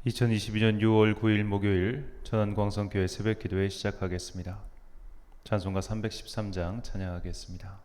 2022년 6월 9일 목요일 전환광성교회 새벽기도회 시작하겠습니다. 찬송가 313장 찬양하겠습니다.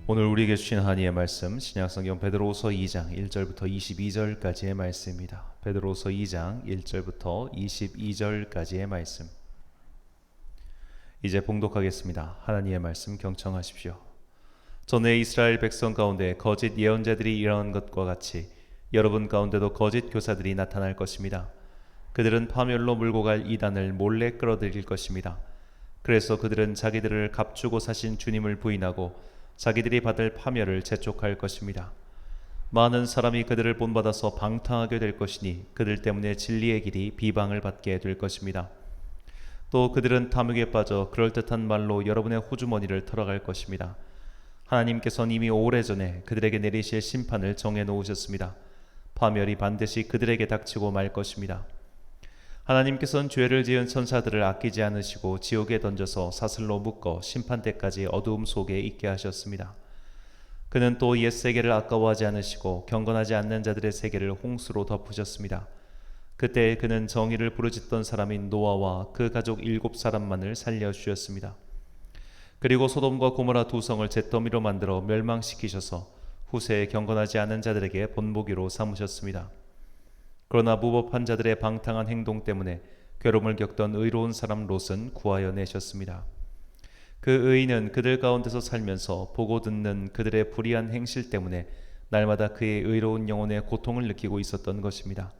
오늘 우리에게 주신 하나님의 말씀 신약성경 베드로후서 2장 1절부터 22절까지의 말씀입니다. 베드로후서 2장 1절부터 22절까지의 말씀. 이제 봉독하겠습니다. 하나님의 말씀 경청하십시오. 전에 이스라엘 백성 가운데 거짓 예언자들이 일어난 것과 같이 여러분 가운데도 거짓 교사들이 나타날 것입니다. 그들은 파멸로 몰고 갈 이단을 몰래 끌어들일 것입니다. 그래서 그들은 자기들을 값주고 사신 주님을 부인하고 자기들이 받을 파멸을 재촉할 것입니다. 많은 사람이 그들을 본받아서 방탕하게 될 것이니 그들 때문에 진리의 길이 비방을 받게 될 것입니다. 또 그들은 탐욕에 빠져 그럴듯한 말로 여러분의 호주머니를 털어갈 것입니다. 하나님께서는 이미 오래전에 그들에게 내리실 심판을 정해 놓으셨습니다. 파멸이 반드시 그들에게 닥치고 말 것입니다. 하나님께서는 죄를 지은 천사들을 아끼지 않으시고 지옥에 던져서 사슬로 묶어 심판 때까지 어두움 속에 있게 하셨습니다. 그는 또 옛 세계를 아까워하지 않으시고 경건하지 않는 자들의 세계를 홍수로 덮으셨습니다. 그때 그는 정의를 부르짖던 사람인 노아와 그 가족 7사람만을 살려주셨습니다. 그리고 소돔과 고모라 두 성을 잿더미로 만들어 멸망시키셔서 후세에 경건하지 않은 자들에게 본보기로 삼으셨습니다. 그러나 무법한 자들의 방탕한 행동 때문에 괴로움을 겪던 의로운 사람 롯은 구하여 내셨습니다. 그 의인은 그들 가운데서 살면서 보고 듣는 그들의 불의한 행실 때문에 날마다 그의 의로운 영혼의 고통을 느끼고 있었던 것입니다.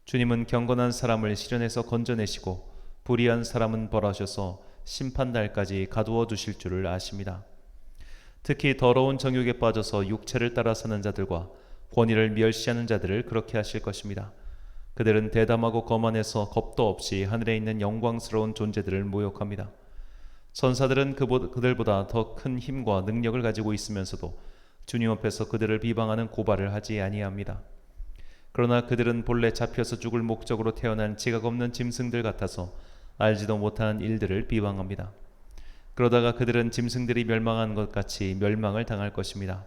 주님은 경건한 사람을 시련에서 건져내시고 불의한 사람은 벌하셔서 심판날까지 가두어 두실 줄을 아십니다. 특히 더러운 정욕에 빠져서 육체를 따라 사는 자들과 권위를 멸시하는 자들을 그렇게 하실 것입니다. 그들은 대담하고 거만해서 겁도 없이 하늘에 있는 영광스러운 존재들을 모욕합니다. 천사들은 그들보다 더 큰 힘과 능력을 가지고 있으면서도 주님 앞에서 그들을 비방하는 고발을 하지 아니합니다. 그러나 그들은 본래 잡혀서 죽을 목적으로 태어난 지각 없는 짐승들 같아서 알지도 못하는 일들을 비방합니다. 그러다가 그들은 짐승들이 멸망한 것 같이 멸망을 당할 것입니다.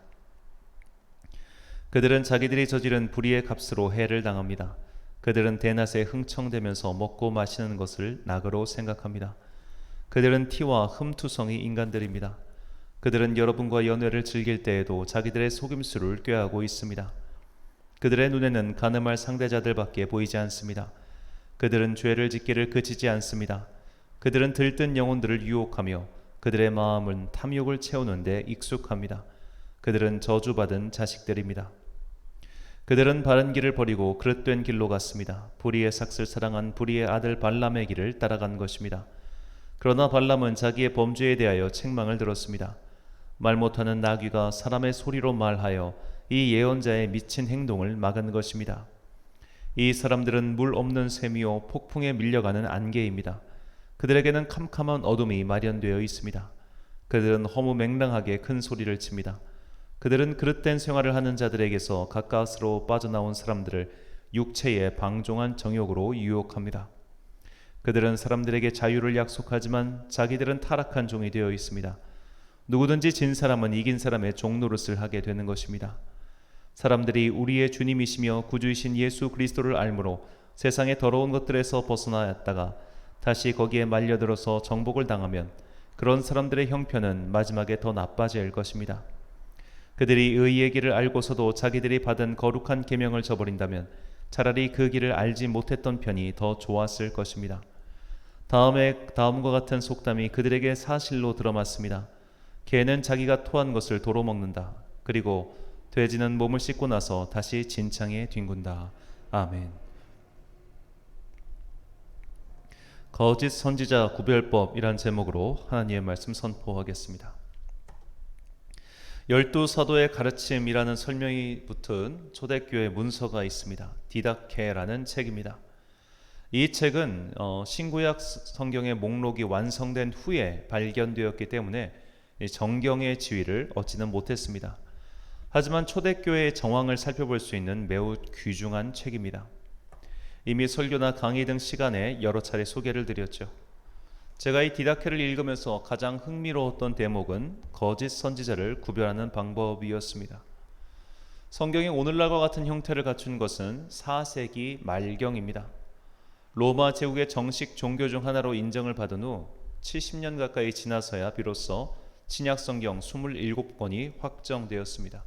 그들은 자기들이 저지른 불의의 값으로 해를 당합니다. 그들은 대낮에 흥청대면서 먹고 마시는 것을 낙으로 생각합니다. 그들은 티와 흠투성이 인간들입니다. 그들은 여러분과 연회를 즐길 때에도 자기들의 속임수를 꾀하고 있습니다. 그들의 눈에는 가늠할 상대자들밖에 보이지 않습니다. 그들은 죄를 짓기를 그치지 않습니다. 그들은 들뜬 영혼들을 유혹하며 그들의 마음은 탐욕을 채우는 데 익숙합니다. 그들은 저주받은 자식들입니다. 그들은 바른 길을 버리고 그릇된 길로 갔습니다. 불의의 삭슬 사랑한 불의의 아들 발람의 길을 따라간 것입니다. 그러나 발람은 자기의 범죄에 대하여 책망을 들었습니다. 말 못하는 나귀가 사람의 소리로 말하여 이 예언자의 미친 행동을 막은 것입니다. 이 사람들은 물 없는 샘이요 폭풍에 밀려가는 안개입니다. 그들에게는 캄캄한 어둠이 마련되어 있습니다. 그들은 허무맹랑하게 큰 소리를 칩니다. 그들은 그릇된 생활을 하는 자들에게서 가까스로 빠져나온 사람들을 육체의 방종한 정욕으로 유혹합니다. 그들은 사람들에게 자유를 약속하지만 자기들은 타락한 종이 되어 있습니다. 누구든지 진 사람은 이긴 사람의 종 노릇을 하게 되는 것입니다. 사람들이 우리의 주님이시며 구주이신 예수 그리스도를 알므로 세상의 더러운 것들에서 벗어나였다가 다시 거기에 말려들어서 정복을 당하면 그런 사람들의 형편은 마지막에 더 나빠질 것입니다. 그들이 의의 길을 알고서도 자기들이 받은 거룩한 계명을 저버린다면 차라리 그 길을 알지 못했던 편이 더 좋았을 것입니다. 다음과 같은 속담이 그들에게 사실로 들어맞습니다. 개는 자기가 토한 것을 도로 먹는다. 그리고 돼지는 몸을 씻고 나서 다시 진창에 뒹군다. 아멘. 거짓 선지자 구별법이란 제목으로 하나님의 말씀 선포하겠습니다. 12사도의 가르침이라는 설명이 붙은 초대교회 문서가 있습니다. 디다케라는 책입니다. 이 책은 신구약 성경의 목록이 완성된 후에 발견되었기 때문에 정경의 지위를 얻지는 못했습니다. 하지만 초대교회의 정황을 살펴볼 수 있는 매우 귀중한 책입니다. 이미 설교나 강의 등 시간에 여러 차례 소개를 드렸죠. 제가 이 디다케를 읽으면서 가장 흥미로웠던 대목은 거짓 선지자를 구별하는 방법이었습니다. 성경이 오늘날과 같은 형태를 갖춘 것은 4세기 말경입니다. 로마 제국의 정식 종교 중 하나로 인정을 받은 후 70년 가까이 지나서야 비로소 신약 성경 27권이 확정되었습니다.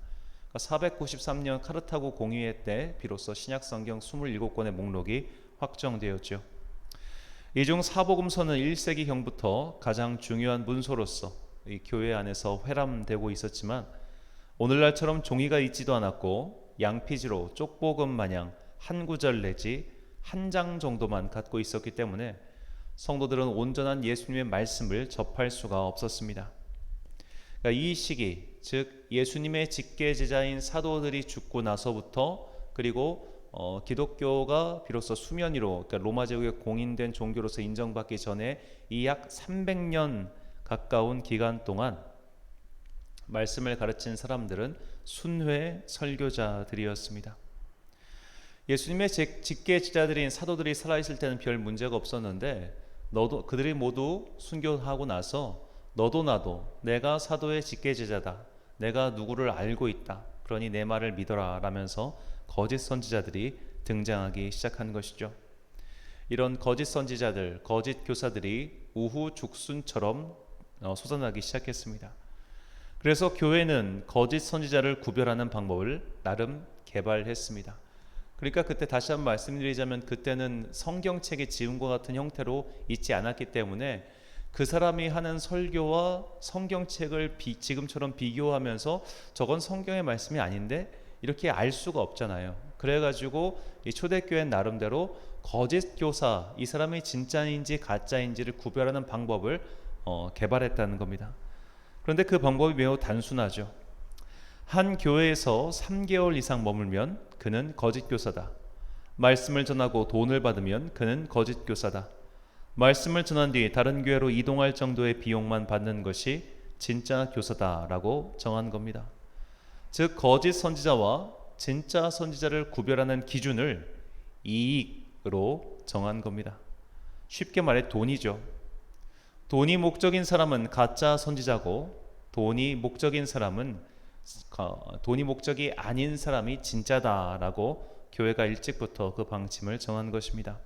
493년 카르타고 공의회 때 비로소 신약 성경 27권의 목록이 확정되었죠. 이 중 사복음서는 1세기경부터 가장 중요한 문서로서 이 교회 안에서 회람되고 있었지만 오늘날처럼 종이가 있지도 않았고 양피지로 쪽복음 마냥 한 구절 내지 한 장 정도만 갖고 있었기 때문에 성도들은 온전한 예수님의 말씀을 접할 수가 없었습니다. 그러니까 이 시기, 즉 예수님의 직계 제자인 사도들이 죽고 나서부터 그리고 기독교가 비로소 수면 위로, 그러니까 로마 제국의 공인된 종교로서 인정받기 전에 이 약 300년 가까운 기간 동안 말씀을 가르친 사람들은 순회 설교자들이었습니다. 예수님의 직계 제자들인 사도들이 살아있을 때는 별 문제가 없었는데 그들이 모두 순교하고 나서 너도 나도 내가 사도의 직계 제자다, 내가 누구를 알고 있다, 그러니 내 말을 믿어라 라면서 거짓 선지자들이 등장하기 시작한 것이죠. 이런 거짓 선지자들, 거짓 교사들이 우후죽순처럼 솟아나기 시작했습니다. 그래서 교회는 거짓 선지자를 구별하는 방법을 나름 개발했습니다. 그러니까 그때 다시 한번 말씀드리자면 그때는 성경책의 지음과 같은 형태로 있지 않았기 때문에 그 사람이 하는 설교와 성경책을 지금처럼 비교하면서 저건 성경의 말씀이 아닌데 이렇게 알 수가 없잖아요. 그래가지고 이 초대교회는 나름대로 거짓 교사, 이 사람이 진짜인지 가짜인지를 구별하는 방법을 개발했다는 겁니다. 그런데 그 방법이 매우 단순하죠. 한 교회에서 3개월 이상 머물면 그는 거짓 교사다. 말씀을 전하고 돈을 받으면 그는 거짓 교사다. 말씀을 전한 뒤 다른 교회로 이동할 정도의 비용만 받는 것이 진짜 교사다라고 정한 겁니다. 즉 거짓 선지자와 진짜 선지자를 구별하는 기준을 이익으로 정한 겁니다. 쉽게 말해 돈이죠. 돈이 목적인 사람은 가짜 선지자고 돈이 목적인 사람은 돈이 목적이 아닌 사람이 진짜다라고 교회가 일찍부터 그 방침을 정한 것입니다.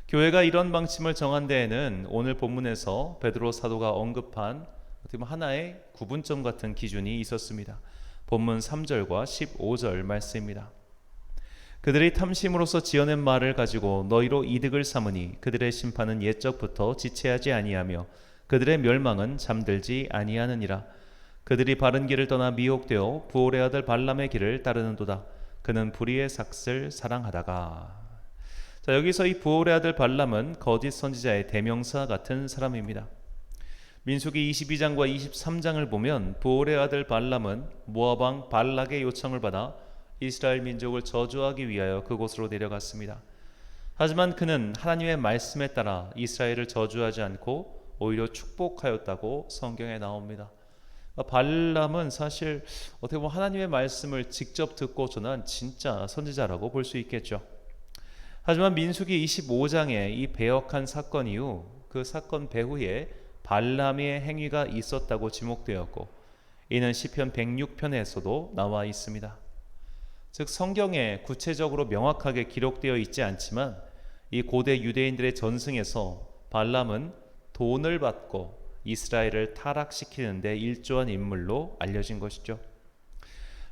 교회가 이런 방침을 정한 데에는 오늘 본문에서 베드로 사도가 언급한 어떻게 보면 하나의 구분점 같은 기준이 있었습니다. 본문 3절과 15절 말씀입니다. 그들이 탐심으로서 지어낸 말을 가지고 너희로 이득을 삼으니 그들의 심판은 옛적부터 지체하지 아니하며 그들의 멸망은 잠들지 아니하느니라. 그들이 바른 길을 떠나 미혹되어 부올의 아들 발람의 길을 따르는도다. 그는 불의의 삭슬 사랑하다가. 자, 여기서 이 부올의 아들 발람은 거짓 선지자의 대명사 같은 사람입니다. 민수기 22장과 23장을 보면 부올의 아들 발람은 모압 왕 발락의 요청을 받아 이스라엘 민족을 저주하기 위하여 그곳으로 내려갔습니다. 하지만 그는 하나님의 말씀에 따라 이스라엘을 저주하지 않고 오히려 축복하였다고 성경에 나옵니다. 발람은 사실 어떻게 보면 하나님의 말씀을 직접 듣고 전한 진짜 선지자라고 볼 수 있겠죠. 하지만 민수기 25장에 이 배역한 사건 이후 그 사건 배후에 발람의 행위가 있었다고 지목되었고 이는 시편 106편에서도 나와 있습니다. 즉 성경에 구체적으로 명확하게 기록되어 있지 않지만 이 고대 유대인들의 전승에서 발람은 돈을 받고 이스라엘을 타락시키는 데 일조한 인물로 알려진 것이죠.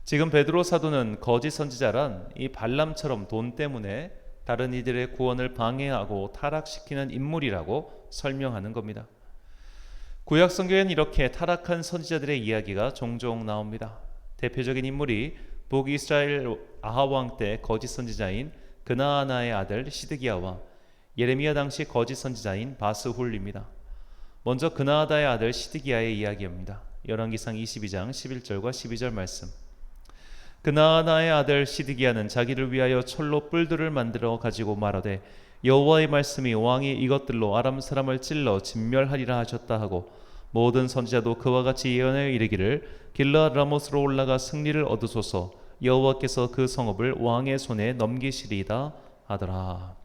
지금 베드로 사도는 거짓 선지자란 이 발람처럼 돈 때문에 다른 이들의 구원을 방해하고 타락시키는 인물이라고 설명하는 겁니다. 구약 성경에는 이렇게 타락한 선지자들의 이야기가 종종 나옵니다. 대표적인 인물이 북이스라엘 아합 왕 때 거짓 선지자인 그나아나의 아들 시드기야와 예레미야 당시 거짓 선지자인 바스훌입니다. 먼저 그나아다의 아들 시드기야의 이야기입니다. 열왕기상 22장 11절과 12절 말씀. 그나아나의 아들 시드기야는 자기를 위하여 철로 뿔들을 만들어 가지고 말하되 여호와의 말씀이 왕이 이것들로 아람 사람을 찔러 진멸하리라 하셨다 하고 모든 선지자도 그와 같이 예언하여 이르기를 길르앗 라못으로 올라가 승리를 얻으소서 여호와께서 그 성읍을 왕의 손에 넘기시리이다 하더라.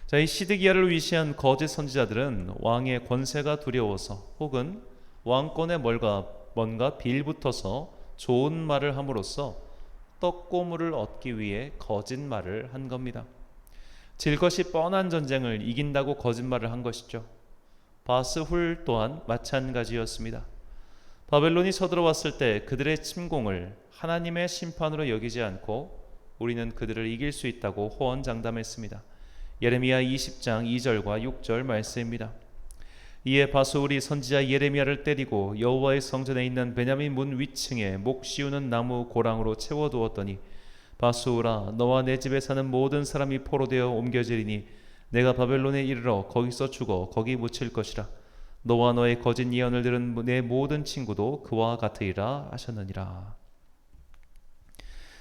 자, 이 시드기야를 위시한 거짓 선지자들은 왕의 권세가 두려워서 혹은 왕권에 뭔가 빌붙어서 좋은 말을 함으로써 떡고물을 얻기 위해 거짓말을 한 겁니다. 질 것이 뻔한 전쟁을 이긴다고 거짓말을 한 것이죠. 바스훌 또한 마찬가지였습니다. 바벨론이 쳐들어왔을 때 그들의 침공을 하나님의 심판으로 여기지 않고 우리는 그들을 이길 수 있다고 호언장담했습니다. 예레미야 20장 2절과 6절 말씀입니다. 이에 바스훌이 선지자 예레미야를 때리고 여호와의 성전에 있는 베냐민 문 위층에 목 씌우는 나무 고랑으로 채워두었더니 바스훌아 너와 내 집에 사는 모든 사람이 포로되어 옮겨지리니 내가 바벨론에 이르러 거기서 죽어 거기 묻힐 것이라. 너와 너의 거짓 예언을 들은 내 모든 친구도 그와 같으리라 하셨느니라.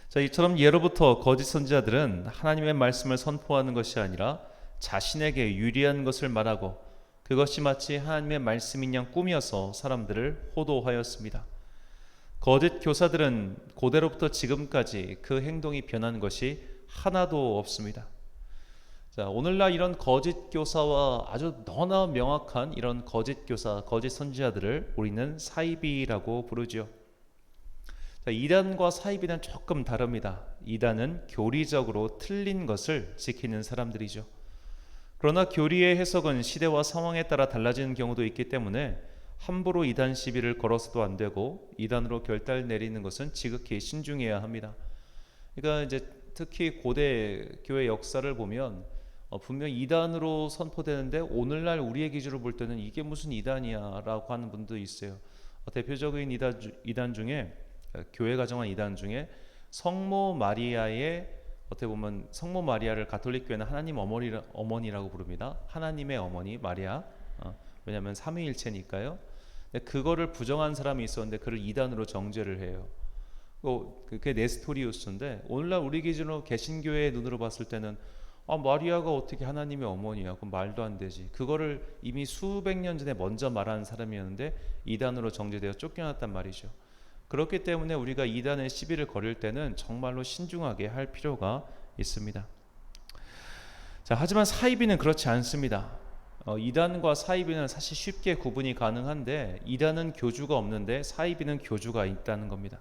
자, 이처럼 예로부터 거짓 선지자들은 하나님의 말씀을 선포하는 것이 아니라 자신에게 유리한 것을 말하고 그것이 마치 하나님의 말씀인 양 꾸며서 사람들을 호도하였습니다. 거짓 교사들은 고대로부터 지금까지 그 행동이 변한 것이 하나도 없습니다. 자, 오늘날 이런 거짓 교사와 아주 너나 명확한 이런 거짓 교사, 거짓 선지자들을 우리는 사이비라고 부르죠. 자, 이단과 사이비는 조금 다릅니다. 이단은 교리적으로 틀린 것을 지키는 사람들이죠. 그러나 교리의 해석은 시대와 상황에 따라 달라지는 경우도 있기 때문에 함부로 이단 시비를 걸어서도 안 되고 이단으로 결단 내리는 것은 지극히 신중해야 합니다. 그러니까 이제 특히 고대 교회 역사를 보면 분명 이단으로 선포되는데 오늘날 우리의 기준으로 볼 때는 이게 무슨 이단이야 라고 하는 분도 있어요. 대표적인 이단 중에 교회 가정한 이단 중에 성모 마리아의 어떻게 보면 성모 마리아를 가톨릭 교회는 하나님 어머니라고 부릅니다. 하나님의 어머니 마리아. 왜냐하면 삼위일체니까요. 그거를 부정한 사람이 있었는데 그를 이단으로 정죄를 해요. 그게 네스토리우스인데 오늘날 우리 기준으로 개신교회의 눈으로 봤을 때는 마리아가 어떻게 하나님의 어머니야? 그럼 말도 안 되지. 그거를 이미 수백 년 전에 먼저 말한 사람이었는데 이단으로 정죄되어 쫓겨났단 말이죠. 그렇기 때문에 우리가 이단의 시비를 걸을 때는 정말로 신중하게 할 필요가 있습니다. 자, 하지만 사이비는 그렇지 않습니다. 이단과 사이비는 사실 쉽게 구분이 가능한데, 이단은 교주가 없는데 사이비는 교주가 있다는 겁니다.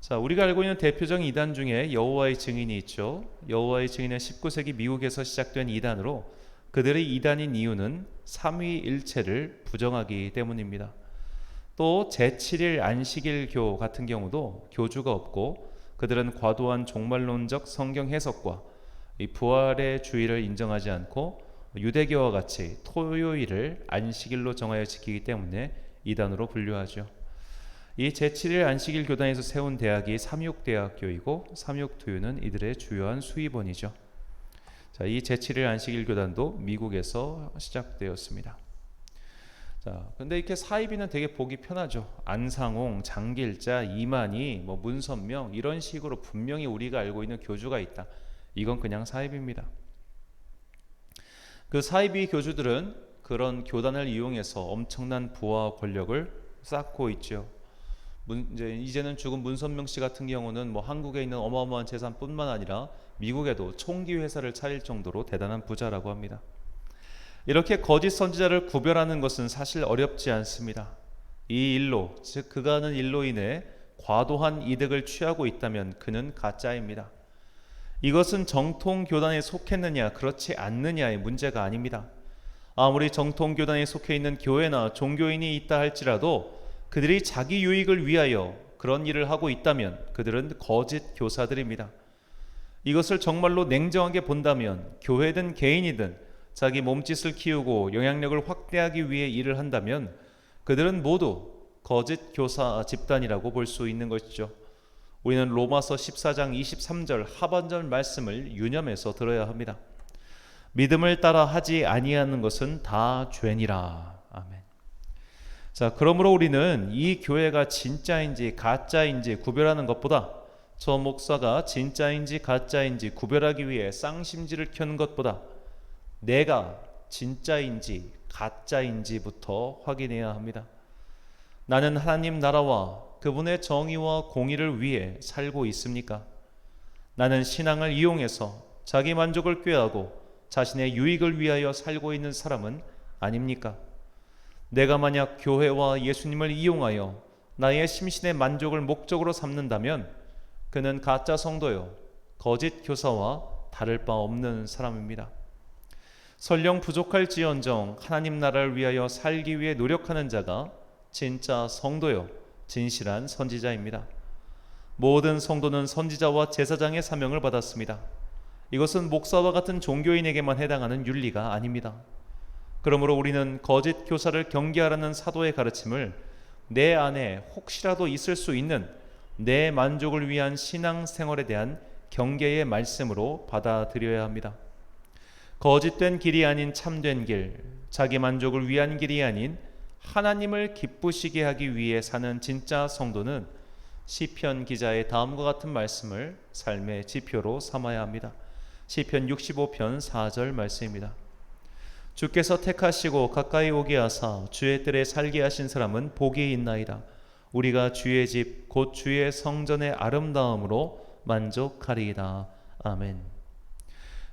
자, 우리가 알고 있는 대표적인 이단 중에 여호와의 증인이 있죠. 여호와의 증인은 19세기 미국에서 시작된 이단으로, 그들의 이단인 이유는 삼위일체를 부정하기 때문입니다. 또 제7일 안식일교 같은 경우도 교주가 없고, 그들은 과도한 종말론적 성경 해석과 이 부활의 주의를 인정하지 않고 유대교와 같이 토요일을 안식일로 정하여 지키기 때문에 이단으로 분류하죠. 이 제7일 안식일 교단에서 세운 대학이 삼육대학교이고, 삼육투유는 이들의 주요한 수입원이죠. 자, 이 제7일 안식일 교단도 미국에서 시작되었습니다. 자, 근데 이렇게 사이비는 되게 보기 편하죠. 안상홍, 장길자, 이만희, 문선명 이런 식으로 분명히 우리가 알고 있는 교주가 있다. 이건 그냥 사이비입니다. 그 사이비 교주들은 그런 교단을 이용해서 엄청난 부와 권력을 쌓고 있죠. 이제는 죽은 문선명 씨 같은 경우는 한국에 있는 어마어마한 재산뿐만 아니라 미국에도 총기 회사를 차릴 정도로 대단한 부자라고 합니다. 이렇게 거짓 선지자를 구별하는 것은 사실 어렵지 않습니다. 이 일로, 즉 그가 하는 일로 인해 과도한 이득을 취하고 있다면 그는 가짜입니다. 이것은 정통 교단에 속했느냐 그렇지 않느냐의 문제가 아닙니다. 아무리 정통 교단에 속해 있는 교회나 종교인이 있다 할지라도 그들이 자기 유익을 위하여 그런 일을 하고 있다면 그들은 거짓 교사들입니다. 이것을 정말로 냉정하게 본다면 교회든 개인이든 자기 몸짓을 키우고 영향력을 확대하기 위해 일을 한다면 그들은 모두 거짓 교사 집단이라고 볼 수 있는 것이죠. 우리는 로마서 14장 23절 하반절 말씀을 유념해서 들어야 합니다. 믿음을 따라 하지 아니하는 것은 다 죄니라. 아멘. 자, 그러므로 우리는 이 교회가 진짜인지 가짜인지 구별하는 것보다, 저 목사가 진짜인지 가짜인지 구별하기 위해 쌍심지를 켜는 것보다 내가 진짜인지 가짜인지부터 확인해야 합니다. 나는 하나님 나라와 그분의 정의와 공의를 위해 살고 있습니까? 나는 신앙을 이용해서 자기 만족을 꾀하고 자신의 유익을 위하여 살고 있는 사람은 아닙니까? 내가 만약 교회와 예수님을 이용하여 나의 심신의 만족을 목적으로 삼는다면 그는 가짜 성도요, 거짓 교사와 다를 바 없는 사람입니다. 설령 부족할지언정 하나님 나라를 위하여 살기 위해 노력하는 자가 진짜 성도요, 진실한 선지자입니다. 모든 성도는 선지자와 제사장의 사명을 받았습니다. 이것은 목사와 같은 종교인에게만 해당하는 윤리가 아닙니다. 그러므로 우리는 거짓 교사를 경계하라는 사도의 가르침을 내 안에 혹시라도 있을 수 있는 내 만족을 위한 신앙생활에 대한 경계의 말씀으로 받아들여야 합니다. 거짓된 길이 아닌 참된 길, 자기 만족을 위한 길이 아닌 하나님을 기쁘시게 하기 위해 사는 진짜 성도는 시편 기자의 다음과 같은 말씀을 삶의 지표로 삼아야 합니다. 시편 65편 4절 말씀입니다. 주께서 택하시고 가까이 오게 하사 주의 뜰에 살게 하신 사람은 복이 있나이다. 우리가 주의 집 곧 주의 성전의 아름다움으로 만족하리이다. 아멘.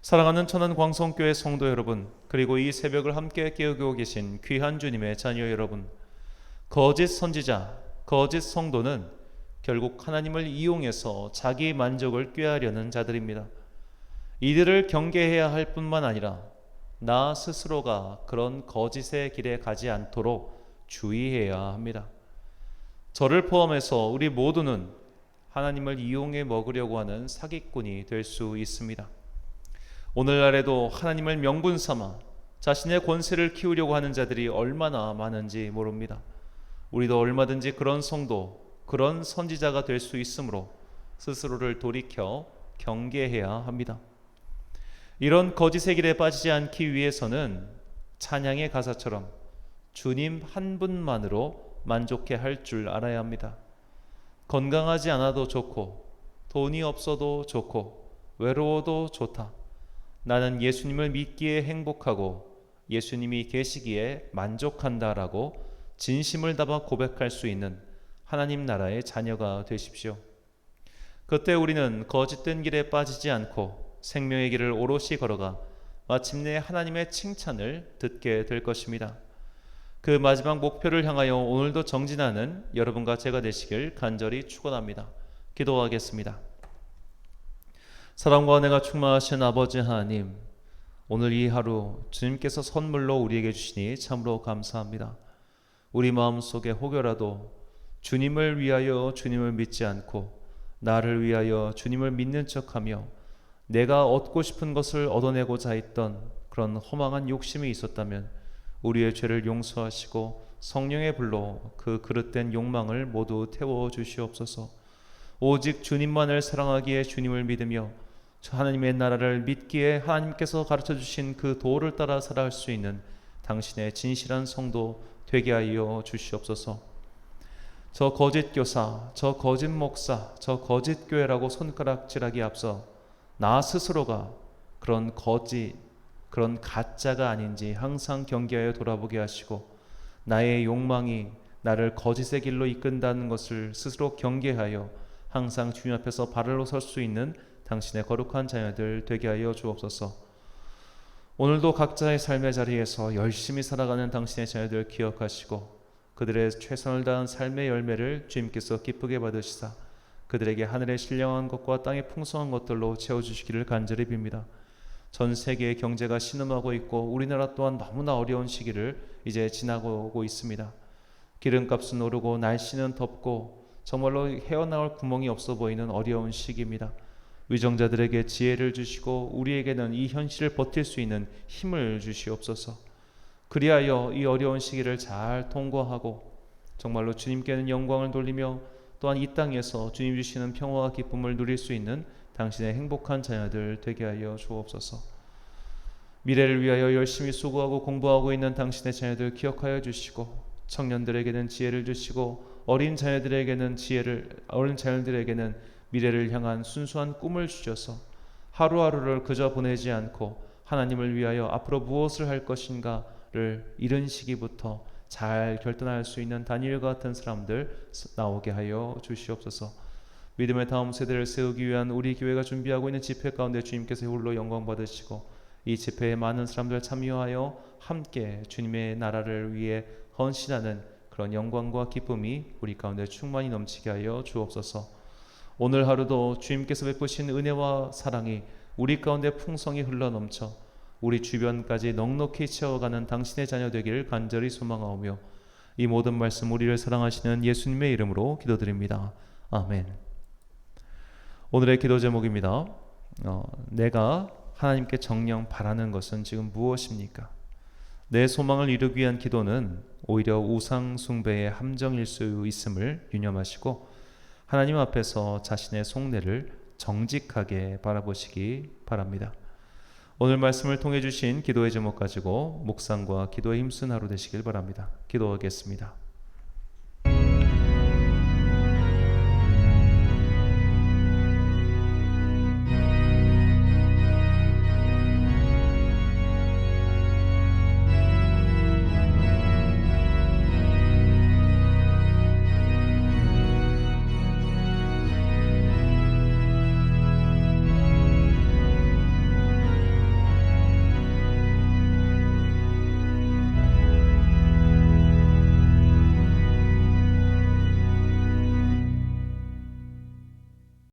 사랑하는 천안 광성교회 성도 여러분, 그리고 이 새벽을 함께 깨우고 계신 귀한 주님의 자녀 여러분, 거짓 선지자, 거짓 성도는 결국 하나님을 이용해서 자기 만족을 꾀하려는 자들입니다. 이들을 경계해야 할 뿐만 아니라 나 스스로가 그런 거짓의 길에 가지 않도록 주의해야 합니다. 저를 포함해서 우리 모두는 하나님을 이용해 먹으려고 하는 사기꾼이 될 수 있습니다. 오늘날에도 하나님을 명분 삼아 자신의 권세를 키우려고 하는 자들이 얼마나 많은지 모릅니다. 우리도 얼마든지 그런 성도, 그런 선지자가 될 수 있으므로 스스로를 돌이켜 경계해야 합니다. 이런 거짓의 길에 빠지지 않기 위해서는 찬양의 가사처럼 주님 한 분만으로 만족해 할 줄 알아야 합니다. 건강하지 않아도 좋고 돈이 없어도 좋고 외로워도 좋다. 나는 예수님을 믿기에 행복하고 예수님이 계시기에 만족한다라고 진심을 담아 고백할 수 있는 하나님 나라의 자녀가 되십시오. 그때 우리는 거짓된 길에 빠지지 않고 생명의 길을 오롯이 걸어가 마침내 하나님의 칭찬을 듣게 될 것입니다. 그 마지막 목표를 향하여 오늘도 정진하는 여러분과 제가 되시길 간절히 축원합니다. 기도하겠습니다. 사랑과 은혜가 충만하신 아버지 하나님, 오늘 이 하루 주님께서 선물로 우리에게 주시니 참으로 감사합니다. 우리 마음속에 혹여라도 주님을 위하여 주님을 믿지 않고 나를 위하여 주님을 믿는 척하며 내가 얻고 싶은 것을 얻어내고자 했던 그런 허망한 욕심이 있었다면 우리의 죄를 용서하시고 성령의 불로 그 그릇된 욕망을 모두 태워 주시옵소서. 오직 주님만을 사랑하기에 주님을 믿으며 하나님의 나라를 믿기에 하나님께서 가르쳐 주신 그 도를 따라 살아갈 수 있는 당신의 진실한 성도 되게 하여 주시옵소서. 저 거짓 교사, 저 거짓 목사, 저 거짓 교회라고 손가락질하기 앞서 나 스스로가 그런 거짓, 그런 가짜가 아닌지 항상 경계하여 돌아보게 하시고 나의 욕망이 나를 거짓의 길로 이끈다는 것을 스스로 경계하여 항상 주님 앞에서 발로 설 수 있는 당신의 거룩한 자녀들 되게 하여 주옵소서. 오늘도 각자의 삶의 자리에서 열심히 살아가는 당신의 자녀들 기억하시고 그들의 최선을 다한 삶의 열매를 주님께서 기쁘게 받으시사 그들에게 하늘의 신령한 것과 땅의 풍성한 것들로 채워주시기를 간절히 빕니다. 전 세계의 경제가 신음하고 있고 우리나라 또한 너무나 어려운 시기를 이제 지나고 오고 있습니다. 기름값은 오르고 날씨는 덥고 정말로 헤어나올 구멍이 없어 보이는 어려운 시기입니다. 위정자들에게 지혜를 주시고 우리에게는 이 현실을 버틸 수 있는 힘을 주시옵소서. 그리하여 이 어려운 시기를 잘 통과하고 정말로 주님께는 영광을 돌리며 또한 이 땅에서 주님 주시는 평화와 기쁨을 누릴 수 있는 당신의 행복한 자녀들 되게 하여 주옵소서. 미래를 위하여 열심히 수고하고 공부하고 있는 당신의 자녀들 기억하여 주시고 청년들에게는 지혜를 주시고 어린 자녀들에게는 미래를 향한 순수한 꿈을 주셔서 하루하루를 그저 보내지 않고 하나님을 위하여 앞으로 무엇을 할 것인가를 이른 시기부터 잘 결단할 수 있는 다니엘과 같은 사람들 나오게 하여 주시옵소서. 믿음의 다음 세대를 세우기 위한 우리 교회가 준비하고 있는 집회 가운데 주님께서 홀로 영광 받으시고 이 집회에 많은 사람들 참여하여 함께 주님의 나라를 위해 헌신하는 그런 영광과 기쁨이 우리 가운데 충만히 넘치게 하여 주옵소서. 오늘 하루도 주님께서 베푸신 은혜와 사랑이 우리 가운데 풍성히 흘러넘쳐 우리 주변까지 넉넉히 채워가는 당신의 자녀 되기를 간절히 소망하오며 이 모든 말씀 우리를 사랑하시는 예수님의 이름으로 기도드립니다. 아멘. 오늘의 기도 제목입니다. 내가 하나님께 정녕 바라는 것은 지금 무엇입니까? 내 소망을 이루기 위한 기도는 오히려 우상 숭배의 함정일 수 있음을 유념하시고 하나님 앞에서 자신의 속내를 정직하게 바라보시기 바랍니다. 오늘 말씀을 통해 주신 기도의 제목 가지고 묵상과 기도에 힘쓴 하루 되시길 바랍니다. 기도하겠습니다.